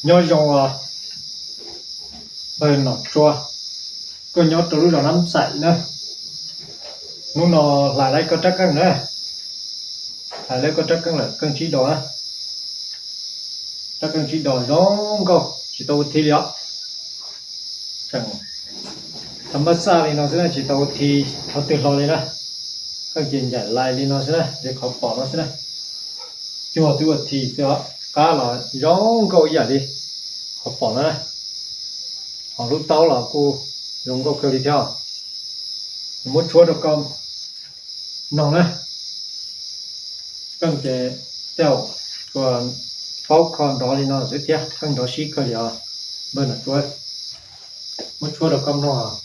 nhớ dòng bên nó chua có nhớ từ lúc đó nắm sậy nữa lúc nó lại đây có chắc căng nữa lại đây có chắc căng là căng chỉ đỏ chắc căng chỉ đỏ giống câu chỉ tàu thi liệu chẳng thầm bất xa thì nó sẽ là chỉ tàu thi nó tuyệt vời đấy đó các chuyện giải lại thì nó sẽ là để khó bỏ nó sẽ là chua tuyệt thì sẽ cá là giống câu gì đi khó bỏ nó này họ lúc tao là cô dùng câu kêu đi theo muốn chua được con nòng này cần chế theo còn pháo con đó thì nó sẽ tiếp cần đó xí cơ giờ bên là chua muốn chua được con nó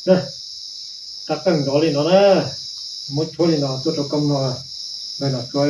นะตักตั้งดอเลยเนาะนะมุดช่วยเนาะตัวตกกำเนาะไม่เนาะช่วย